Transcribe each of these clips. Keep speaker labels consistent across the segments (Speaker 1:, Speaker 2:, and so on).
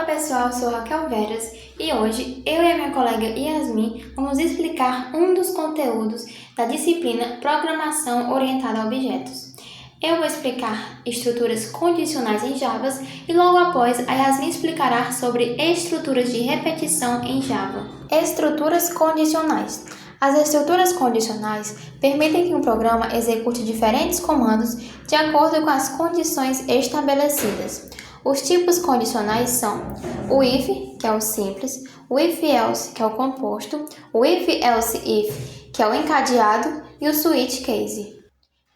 Speaker 1: pessoal, eu sou Raquel Veras e hoje eu e a minha colega Yasmin vamos explicar um dos conteúdos da disciplina Programação Orientada a Objetos. Eu vou explicar estruturas condicionais em Java e logo após a Yasmin explicará sobre estruturas de repetição em Java. Estruturas condicionais. As estruturas condicionais permitem que um programa execute diferentes comandos de acordo com as condições estabelecidas. Os tipos condicionais são o if, que é o simples, o if-else, que é o composto, o if-else-if, que é o encadeado, e o switch case.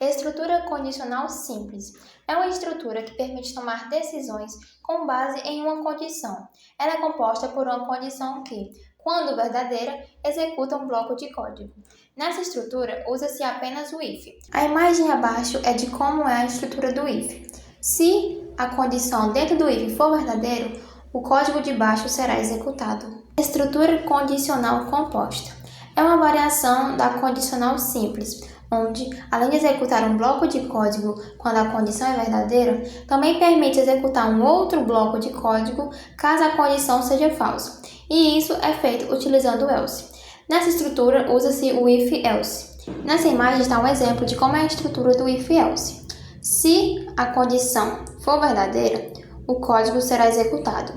Speaker 1: Estrutura condicional simples é uma estrutura que permite tomar decisões com base em uma condição. Ela é composta por uma condição que, quando verdadeira, executa um bloco de código. Nessa estrutura, usa-se apenas o if. A imagem abaixo é de como é a estrutura do if. Se a condição dentro do if for verdadeiro, o código de baixo será executado. Estrutura condicional composta é uma variação da condicional simples, onde, além de executar um bloco de código quando a condição é verdadeira, também permite executar um outro bloco de código caso a condição seja falsa. E isso é feito utilizando o else. Nessa estrutura, usa-se o if-else. Nessa imagem está um exemplo de como é a estrutura do if-else. Se a condição for verdadeira, o código será executado.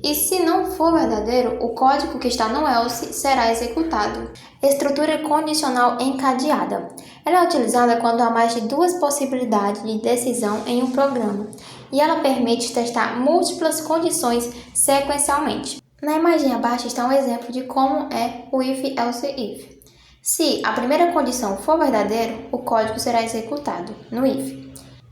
Speaker 1: E se não for verdadeiro, o código que está no else será executado. Estrutura condicional encadeada. Ela é utilizada quando há mais de duas possibilidades de decisão em um programa, e ela permite testar múltiplas condições sequencialmente. Na imagem abaixo está um exemplo de como é o if-else-if. Se a primeira condição for verdadeira, o código será executado no if.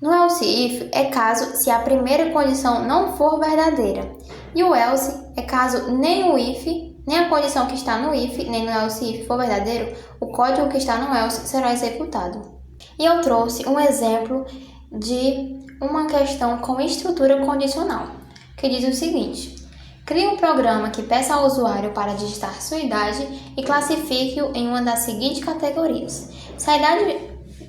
Speaker 1: No else-if é caso se a primeira condição não for verdadeira, e o else é caso nem o if, nem a condição que está no if, nem no else-if for verdadeiro, o código que está no else será executado. E eu trouxe um exemplo de uma questão com estrutura condicional, que diz o seguinte: crie um programa que peça ao usuário para digitar sua idade e classifique-o em uma das seguintes categorias. Se a idade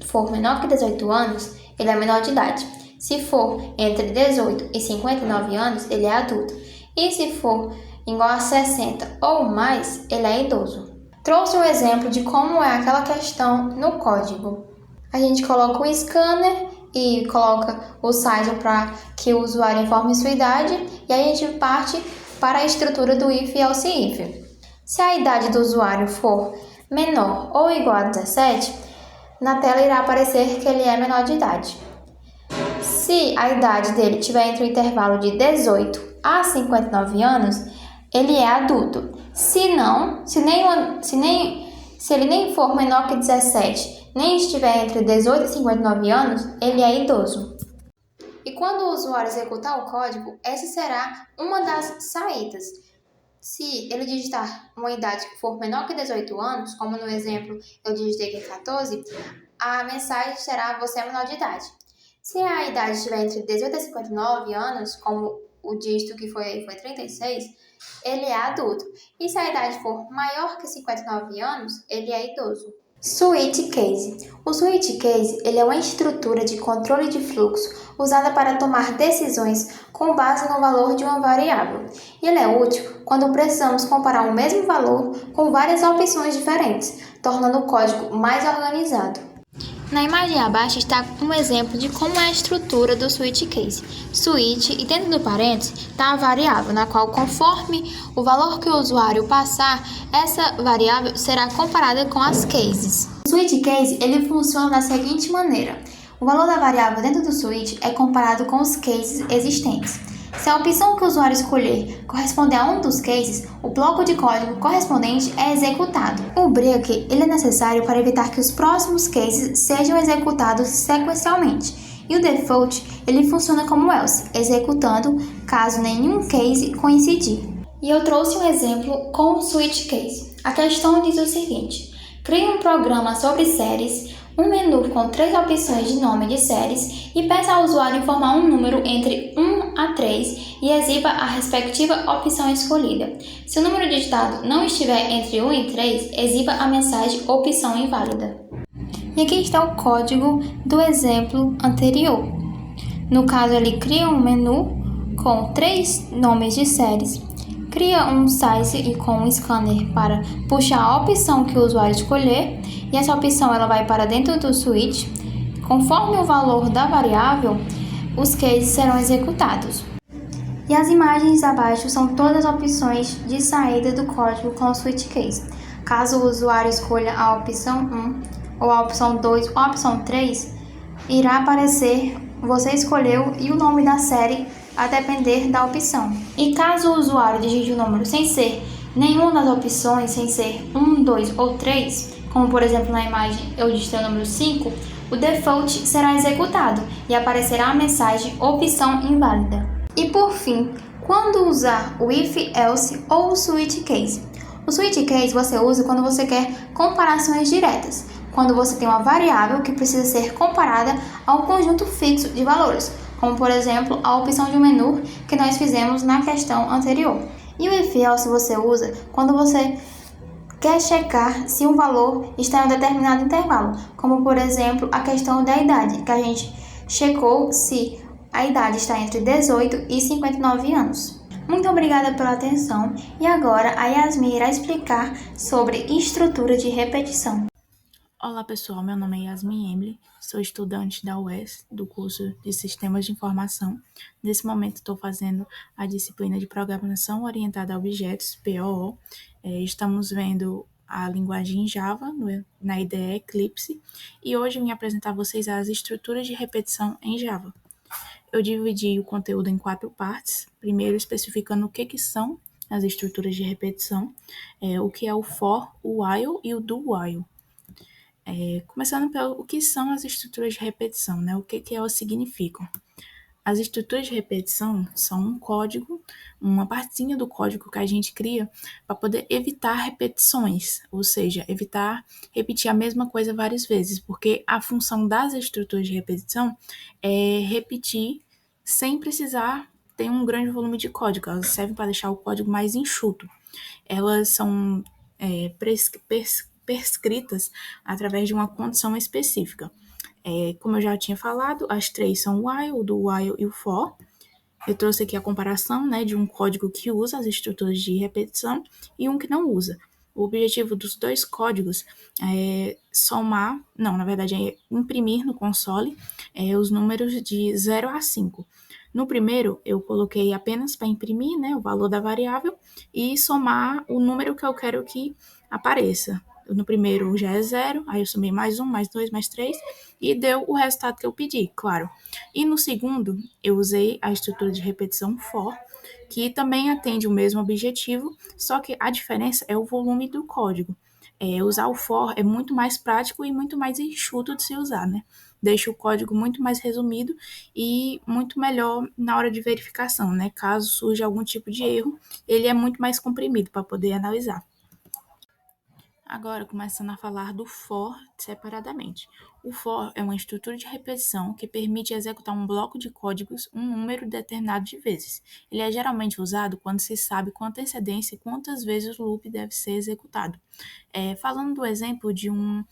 Speaker 1: for menor que 18 anos, ele é menor de idade. Se for entre 18 e 59 anos, ele é adulto. E se for igual a 60 ou mais, ele é idoso. Trouxe um exemplo de como é aquela questão no código. A gente coloca um scanner e coloca o size para que o usuário informe sua idade, e aí a gente parte para a estrutura do if-else-if. Se a idade do usuário for menor ou igual a 17, na tela irá aparecer que ele é menor de idade. Se a idade dele estiver entre o intervalo de 18 a 59 anos, ele é adulto. Se ele nem for menor que 17, nem estiver entre 18 e 59 anos, ele é idoso. E quando o usuário executar o código, essa será uma das saídas. Se ele digitar uma idade que for menor que 18 anos, como no exemplo eu digitei que é 14, a mensagem será você é menor de idade. Se a idade estiver entre 18 e 59 anos, como o dígito que foi 36, ele é adulto. E se a idade for maior que 59 anos, ele é idoso. Switch case. O switch case ele é uma estrutura de controle de fluxo usada para tomar decisões com base no valor de uma variável. E ele é útil quando precisamos comparar o mesmo valor com várias opções diferentes, tornando o código mais organizado. Na imagem abaixo está um exemplo de como é a estrutura do switch case. Switch, e dentro do parênteses está a variável, na qual, conforme o valor que o usuário passar, essa variável será comparada com as cases. O switch case ele funciona da seguinte maneira: o valor da variável dentro do switch é comparado com os cases existentes. Se a opção que o usuário escolher corresponder a um dos cases, o bloco de código correspondente é executado. O break ele é necessário para evitar que os próximos cases sejam executados sequencialmente. E o default ele funciona como else, executando caso nenhum case coincidir. E eu trouxe um exemplo com o switch case. A questão diz o seguinte: crie um programa sobre séries, um menu com 3 opções de nome de séries e peça ao usuário informar um número entre 1 a 3 e exiba a respectiva opção escolhida. Se o número digitado não estiver entre 1 e 3, exiba a mensagem opção inválida. E aqui está o código do exemplo anterior. No caso, ele cria um menu com 3 nomes de séries, cria um size e com um scanner para puxar a opção que o usuário escolher, e essa opção ela vai para dentro do switch. Conforme o valor da variável, os cases serão executados. E as imagens abaixo são todas as opções de saída do código com o switch case. Caso o usuário escolha a opção 1, ou a opção 2 ou a opção 3, irá aparecer você escolheu e o nome da série a depender da opção. E caso o usuário digite o número sem ser nenhuma das opções, sem ser 1, 2 ou 3, como por exemplo na imagem eu digitei o número 5, o default será executado e aparecerá a mensagem opção inválida. E por fim, quando usar o if else ou o switch case? O switch case você usa quando você quer comparações diretas, quando você tem uma variável que precisa ser comparada a um conjunto fixo de valores, como por exemplo a opção de um menu que nós fizemos na questão anterior. E o if else você usa quando você quer checar se um valor está em um determinado intervalo, como por exemplo a questão da idade, que a gente checou se a idade está entre 18 e 59 anos. Muito obrigada pela atenção e agora a Yasmin irá explicar sobre estrutura de repetição.
Speaker 2: Olá pessoal, meu nome é Yasmin Emily, sou estudante da UES, do curso de Sistemas de Informação. Nesse momento estou fazendo a disciplina de Programação Orientada a Objetos, POO. Estamos vendo a linguagem Java na IDE Eclipse e hoje vim apresentar a vocês as estruturas de repetição em Java. Eu dividi o conteúdo em 4 partes, primeiro especificando o que são as estruturas de repetição, o que é o for, o while e o do while. Começando pelo o que são as estruturas de repetição, né? O que elas significam. As estruturas de repetição são um código, uma partezinha do código que a gente cria para poder evitar repetições, ou seja, evitar repetir a mesma coisa várias vezes, porque a função das estruturas de repetição é repetir sem precisar ter um grande volume de código, elas servem para deixar o código mais enxuto. Elas são prescritas através de uma condição específica. Como eu já tinha falado, as 3 são o while, o do while e o for. Eu trouxe aqui a comparação, né, de um código que usa as estruturas de repetição e um que não usa. O objetivo dos 2 códigos é imprimir no console os números de 0 a 5. No primeiro, eu coloquei apenas para imprimir, né, o valor da variável e somar o número que eu quero que apareça. No primeiro já é 0, aí eu somei mais 1, mais 2, mais 3 e deu o resultado que eu pedi, claro. E no segundo, eu usei a estrutura de repetição for, que também atende o mesmo objetivo, só que a diferença é o volume do código. Usar o for é muito mais prático e muito mais enxuto de se usar, né? Deixa o código muito mais resumido e muito melhor na hora de verificação, né? Caso surja algum tipo de erro, ele é muito mais comprimido para poder analisar. Agora, começando a falar do for separadamente. O for é uma estrutura de repetição que permite executar um bloco de códigos um número determinado de vezes. Ele é geralmente usado quando se sabe com antecedência quantas vezes o loop deve ser executado. Falando do exemplo de um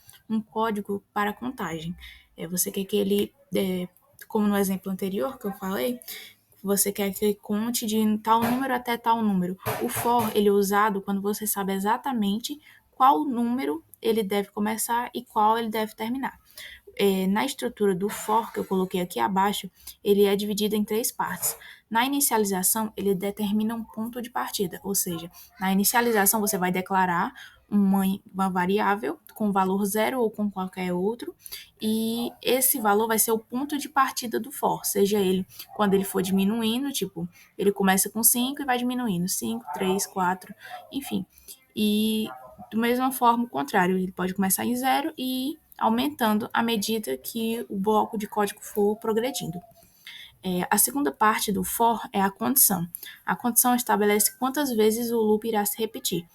Speaker 2: código para contagem. Você quer que ele, como no exemplo anterior que eu falei, você quer que ele conte de tal número até tal número. O for, ele é usado quando você sabe exatamente qual número ele deve começar e qual ele deve terminar. Na estrutura do for, que eu coloquei aqui abaixo, ele é dividido em 3 partes. Na inicialização, ele determina um ponto de partida, ou seja, na inicialização você vai declarar uma variável com valor 0 ou com qualquer outro, e esse valor vai ser o ponto de partida do for, seja ele quando ele for diminuindo, tipo, ele começa com 5 e vai diminuindo, 5, 3, 4, enfim. E da mesma forma, o contrário, ele pode começar em 0 e ir aumentando à medida que o bloco de código for progredindo. A segunda parte do for é a condição. A condição estabelece quantas vezes o loop irá se repetir.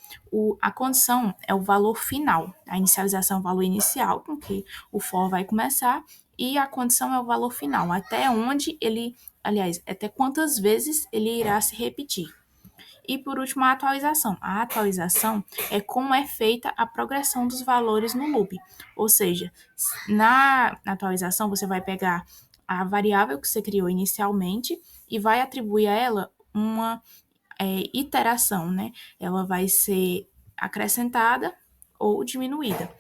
Speaker 2: A condição é o valor final. A inicialização é o valor inicial com que o for vai começar e a condição é o valor final, até quantas vezes ele irá se repetir. E por último, a atualização. A atualização é como é feita a progressão dos valores no loop. Ou seja, na atualização você vai pegar a variável que você criou inicialmente e vai atribuir a ela uma iteração, né? Ela vai ser acrescentada ou diminuída.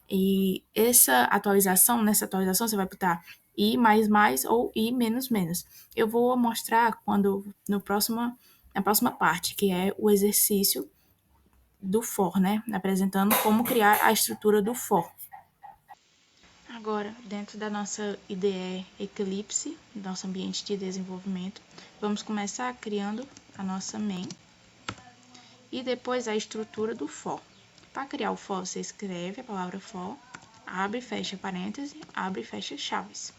Speaker 2: E nessa atualização você vai botar i mais mais ou i menos menos. Eu vou mostrar na próxima parte, que é o exercício do for, né? Apresentando como criar a estrutura do for. Agora, dentro da nossa IDE Eclipse, nosso ambiente de desenvolvimento, vamos começar criando a nossa main e depois a estrutura do for. Para criar o for, você escreve a palavra for, abre e fecha parêntese, abre e fecha chaves.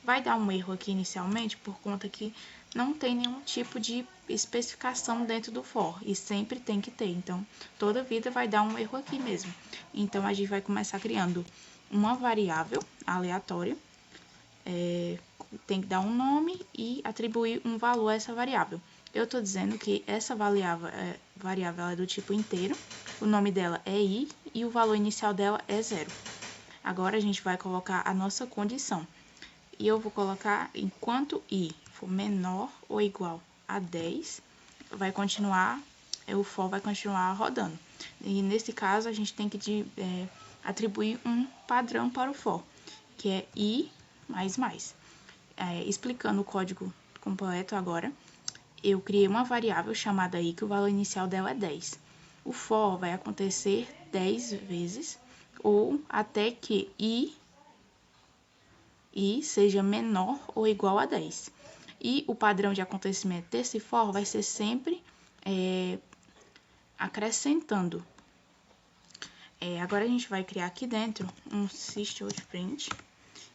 Speaker 2: Vai dar um erro aqui inicialmente por conta que não tem nenhum tipo de especificação dentro do for e sempre tem que ter, então toda vida vai dar um erro aqui mesmo. Então a gente vai começar criando uma variável aleatória, tem que dar um nome e atribuir um valor a essa variável. Eu estou dizendo que essa variável é do tipo inteiro, o nome dela é i e o valor inicial dela é 0. Agora a gente vai colocar a nossa condição. E eu vou colocar enquanto i for menor ou igual a 10, o for vai continuar rodando. E nesse caso a gente tem que atribuir um padrão para o for, que é i mais mais. Explicando o código completo agora, eu criei uma variável chamada i, que o valor inicial dela é 10. O for vai acontecer 10 vezes, ou até que i seja menor ou igual a 10. E o padrão de acontecimento desse for vai ser sempre acrescentando. Agora a gente vai criar aqui dentro um systoutPrint,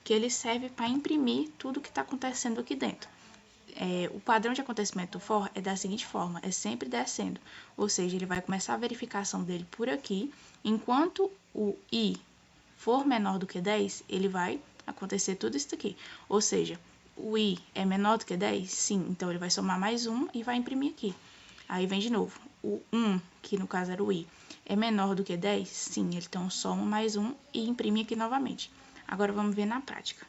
Speaker 2: que ele serve para imprimir tudo que está acontecendo aqui dentro. O padrão de acontecimento do for é da seguinte forma, é sempre descendo, ou seja, ele vai começar a verificação dele por aqui, enquanto o i for menor do que 10, ele vai acontecer tudo isso aqui, ou seja, o i é menor do que 10? Sim, então ele vai somar mais 1 e vai imprimir aqui. Aí vem de novo, o 1, que no caso era o i, é menor do que 10? Sim, ele então soma mais 1 e imprime aqui novamente. Agora vamos ver na prática.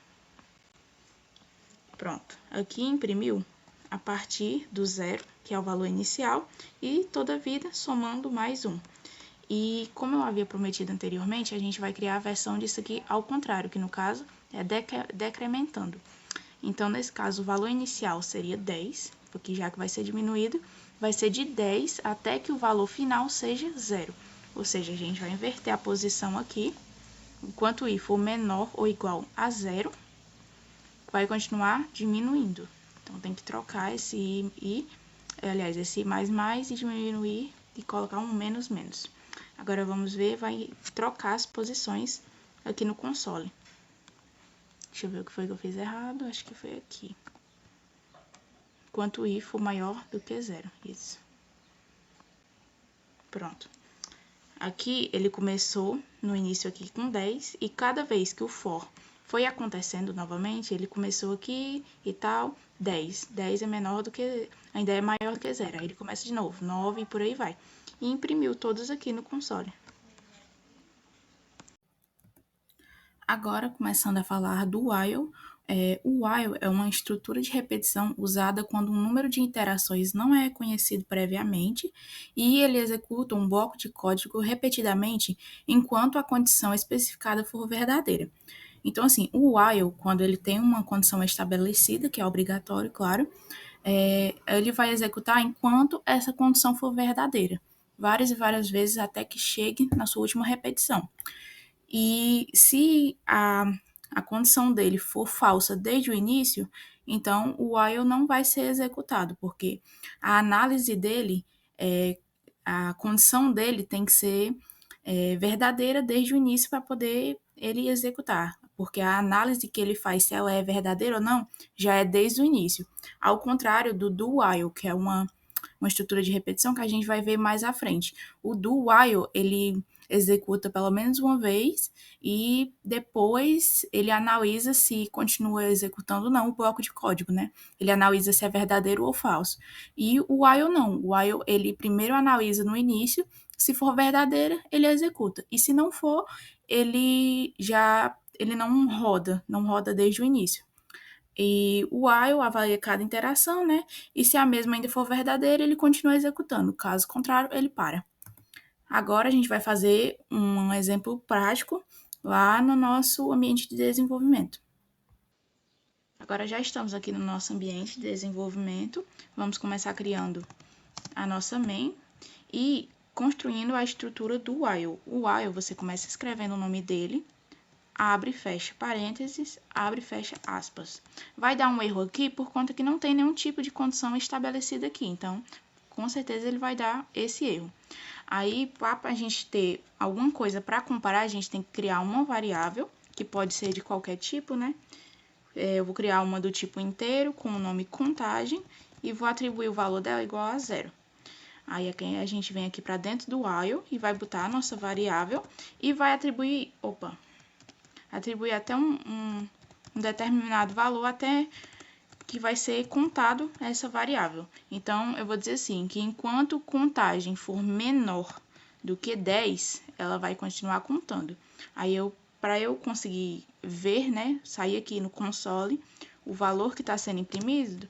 Speaker 2: Pronto, aqui imprimiu a partir do 0, que é o valor inicial, e toda vida somando mais 1. E como eu havia prometido anteriormente, a gente vai criar a versão disso aqui ao contrário, que no caso é decrementando. Então, nesse caso, o valor inicial seria 10, porque já que vai ser diminuído, vai ser de 10 até que o valor final seja 0. Ou seja, a gente vai inverter a posição aqui, enquanto o i for menor ou igual a 0, vai continuar diminuindo. Então, tem que trocar esse i, esse i mais mais e diminuir e colocar um menos menos. Agora, vamos ver, vai trocar as posições aqui no console. Deixa eu ver o que foi que eu fiz errado, acho que foi aqui. Enquanto o i for maior do que 0, isso. Pronto. Aqui, ele começou no início aqui com 10, e cada vez que o for foi acontecendo novamente, ele começou aqui e tal, 10. 10 é menor do que, ainda é maior do que 0. Aí ele começa de novo, 9 e por aí vai. E imprimiu todos aqui no console. Agora, começando a falar do while. O while é uma estrutura de repetição usada quando um número de iterações não é conhecido previamente e ele executa um bloco de código repetidamente enquanto a condição especificada for verdadeira. Então, assim, o while, quando ele tem uma condição estabelecida, que é obrigatório, claro, ele vai executar enquanto essa condição for verdadeira, várias e várias vezes até que chegue na sua última repetição. E se a condição dele for falsa desde o início, então o while não vai ser executado, porque a análise dele, a condição dele tem que ser verdadeira desde o início para poder ele executar, porque a análise que ele faz se ela é verdadeira ou não já é desde o início. Ao contrário do do while, que é uma estrutura de repetição que a gente vai ver mais à frente. O do while, ele executa pelo menos uma vez e depois ele analisa se continua executando ou não o bloco de código, né? Ele analisa se é verdadeiro ou falso. E o while não. O while, ele primeiro analisa no início, se for verdadeira, ele executa. E se não for, ele não roda desde o início. E o while avalia cada interação, né? E se a mesma ainda for verdadeira, ele continua executando. Caso contrário, ele para. Agora a gente vai fazer um exemplo prático lá no nosso ambiente de desenvolvimento. Agora já estamos aqui no nosso ambiente de desenvolvimento. Vamos começar criando a nossa main e construindo a estrutura do while. O while você começa escrevendo o nome dele, abre e fecha parênteses, abre e fecha aspas. Vai dar um erro aqui por conta que não tem nenhum tipo de condição estabelecida aqui, então com certeza ele vai dar esse erro. Aí, para a gente ter alguma coisa para comparar, a gente tem que criar uma variável, que pode ser de qualquer tipo, né? Eu vou criar uma do tipo inteiro, com o nome contagem, e vou atribuir o valor dela igual a 0. Aí a gente vem aqui para dentro do while e vai botar a nossa variável e vai atribuir até um determinado valor até que vai ser contado essa variável. Então, eu vou dizer assim, que enquanto contagem for menor do que 10, ela vai continuar contando. Aí, para eu conseguir ver, né, sair aqui no console, o valor que está sendo imprimido,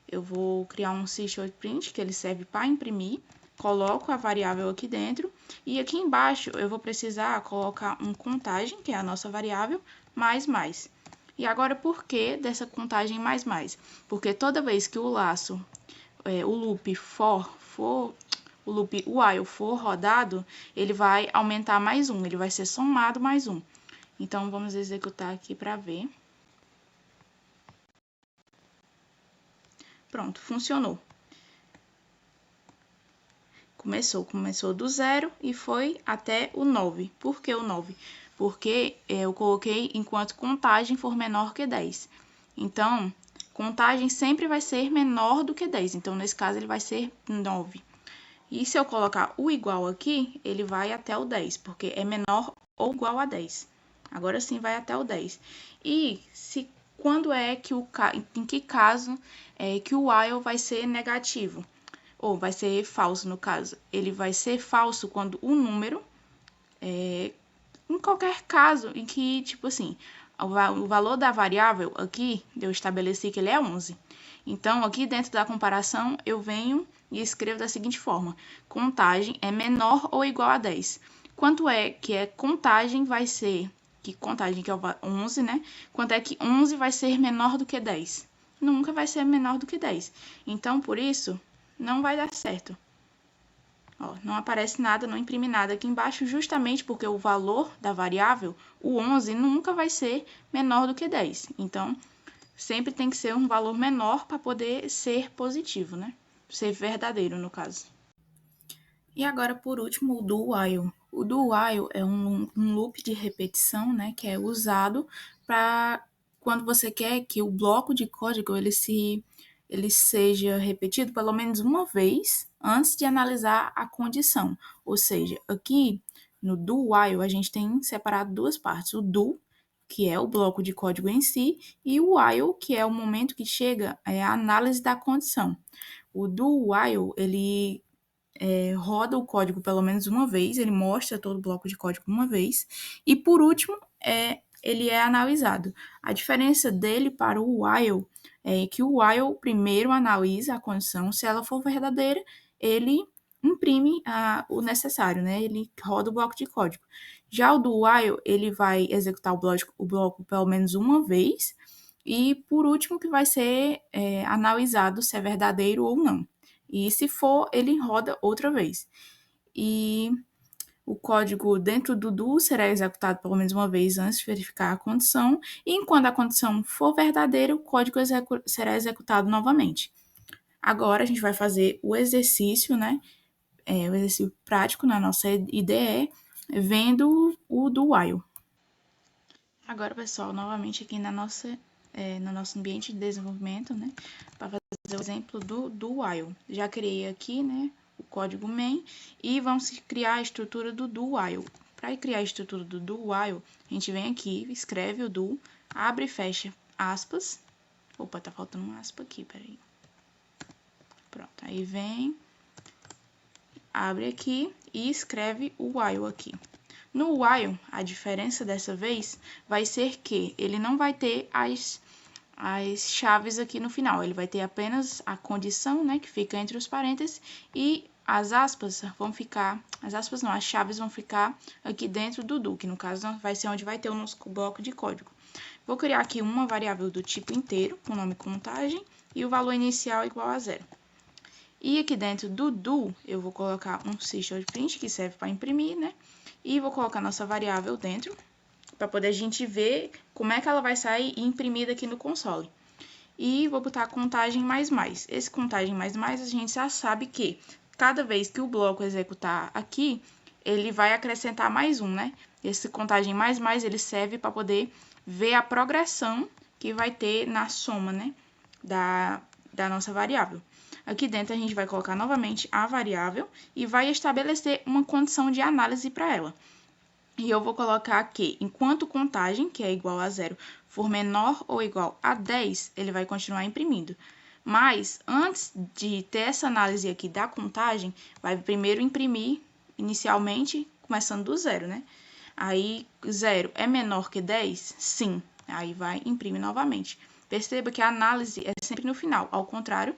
Speaker 2: eu vou criar um systOutPrint, que ele serve para imprimir, coloco a variável aqui dentro, e aqui embaixo eu vou precisar colocar um contagem, que é a nossa variável, mais. E agora, por que dessa contagem mais? Porque toda vez que o laço, o loop o loop while for rodado, ele vai aumentar mais um, ele vai ser somado mais um. Então, vamos executar aqui para ver. Pronto, funcionou. Começou do 0 e foi até o 9. Por que o 9? Porque eu coloquei enquanto contagem for menor que 10. Então, contagem sempre vai ser menor do que 10. Então, nesse caso, ele vai ser 9. E se eu colocar o igual aqui, ele vai até o 10, porque é menor ou igual a 10. Agora sim vai até o 10. E quando é que em que caso é que o while vai ser negativo? Ou vai ser falso, no caso. Ele vai ser falso quando o número, em qualquer caso em que, tipo assim, o valor da variável aqui, eu estabeleci que ele é 11. Então, aqui dentro da comparação, eu venho e escrevo da seguinte forma: contagem é menor ou igual a 10. Quanto é que contagem vai ser, que contagem que é 11, né? Quanto é que 11 vai ser menor do que 10? Nunca vai ser menor do que 10. Então, por isso, não vai dar certo. Ó, não aparece nada, não imprime nada aqui embaixo, justamente porque o valor da variável, o 11, nunca vai ser menor do que 10. Então, sempre tem que ser um valor menor para poder ser positivo, né? Ser verdadeiro, no caso. E agora, por último, o do while. O do while é um loop de repetição, né, que é usado para quando você quer que o bloco de código ele seja repetido pelo menos uma vez antes de analisar a condição. Ou seja, aqui no do while a gente tem separado duas partes: o do, que é o bloco de código em si, e o while, que é o momento que chega a análise da condição. O do while, ele roda o código pelo menos uma vez, ele mostra todo o bloco de código uma vez, e por último, ele é analisado. A diferença dele para o while é que o while primeiro analisa a condição, se ela for verdadeira, ele imprime o necessário, né? Ele roda o bloco de código. Já o do while, ele vai executar o bloco pelo menos uma vez, e por último que vai ser analisado se é verdadeiro ou não. E se for, ele roda outra vez. E o código dentro do do será executado pelo menos uma vez antes de verificar a condição. E enquanto a condição for verdadeira, o código será executado novamente. Agora a gente vai fazer o exercício, né? O exercício prático na nossa IDE, vendo o do while. Agora, pessoal, novamente aqui no nosso ambiente de desenvolvimento, né? Para fazer o exemplo do while. Já criei aqui, né? O código main e vamos criar a estrutura do while. Para criar a estrutura do while, a gente vem aqui, escreve o do, abre e fecha aspas. Opa, tá faltando uma aspa aqui, peraí. Pronto, aí vem, abre aqui e escreve o while aqui. No while, a diferença dessa vez vai ser que ele não vai ter as chaves aqui no final. Ele vai ter apenas a condição, né, que fica entre os parênteses, e as aspas vão ficar, as aspas não, as chaves vão ficar aqui dentro do do, que no caso vai ser onde vai ter o nosso bloco de código. Vou criar aqui uma variável do tipo inteiro, com o nome contagem, e o valor inicial igual a 0. E aqui dentro do do, eu vou colocar um system.print, que serve para imprimir, né? E vou colocar nossa variável dentro, para poder a gente ver como é que ela vai sair imprimida aqui no console. E vou botar contagem mais mais. Esse contagem mais mais, a gente já sabe que cada vez que o bloco executar aqui, ele vai acrescentar mais um, né? Esse contagem mais mais, ele serve para poder ver a progressão que vai ter na soma, né? Da nossa variável. Aqui dentro a gente vai colocar novamente a variável e vai estabelecer uma condição de análise para ela. E eu vou colocar que, enquanto contagem, que é igual a 0, for menor ou igual a 10, ele vai continuar imprimindo. Mas, antes de ter essa análise aqui da contagem, vai primeiro imprimir, inicialmente, começando do 0, né? Aí, 0 é menor que 10? Sim. Aí vai imprimir novamente. Perceba que a análise é sempre no final, ao contrário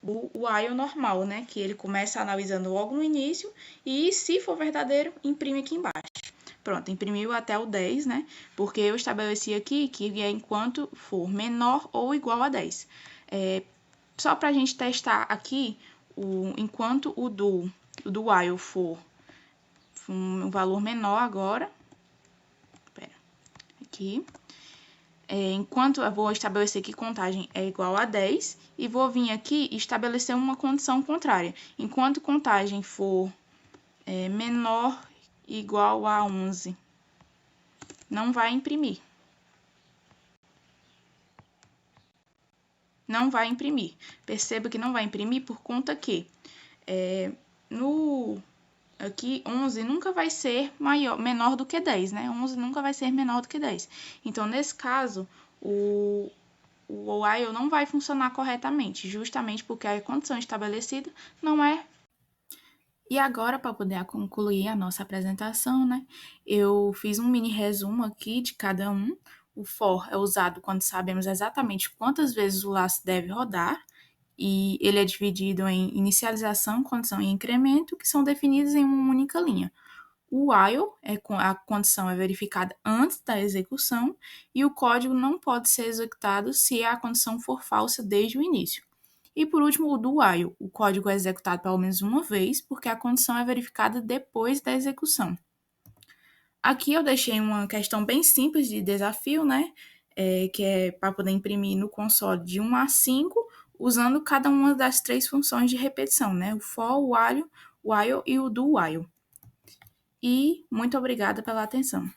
Speaker 2: do while normal, né? Que ele começa analisando logo no início e, se for verdadeiro, imprime aqui embaixo. Pronto, imprimiu até o 10, né? Porque eu estabeleci aqui que é enquanto for menor ou igual a 10. Só para a gente testar aqui, enquanto o do while for um valor menor agora, aqui, enquanto eu vou estabelecer que contagem é igual a 10 e vou vir aqui e estabelecer uma condição contrária. Enquanto contagem for menor igual a 11, não vai imprimir. Não vai imprimir. Perceba que não vai imprimir por conta que aqui 11 nunca vai ser menor do que 10, né? 11 nunca vai ser menor do que 10. Então, nesse caso, o while não vai funcionar corretamente, justamente porque a condição estabelecida não é. E agora, para poder concluir a nossa apresentação, né, eu fiz um mini resumo aqui de cada um. O for é usado quando sabemos exatamente quantas vezes o laço deve rodar, e ele é dividido em inicialização, condição e incremento, que são definidos em uma única linha. O while, a condição é verificada antes da execução, e o código não pode ser executado se a condição for falsa desde o início. E por último, o do while. O código é executado pelo menos uma vez, porque a condição é verificada depois da execução. Aqui eu deixei uma questão bem simples de desafio, né? Que é para poder imprimir no console de 1 a 5, usando cada uma das 3 funções de repetição, né? O for, o while e o do while. E muito obrigada pela atenção.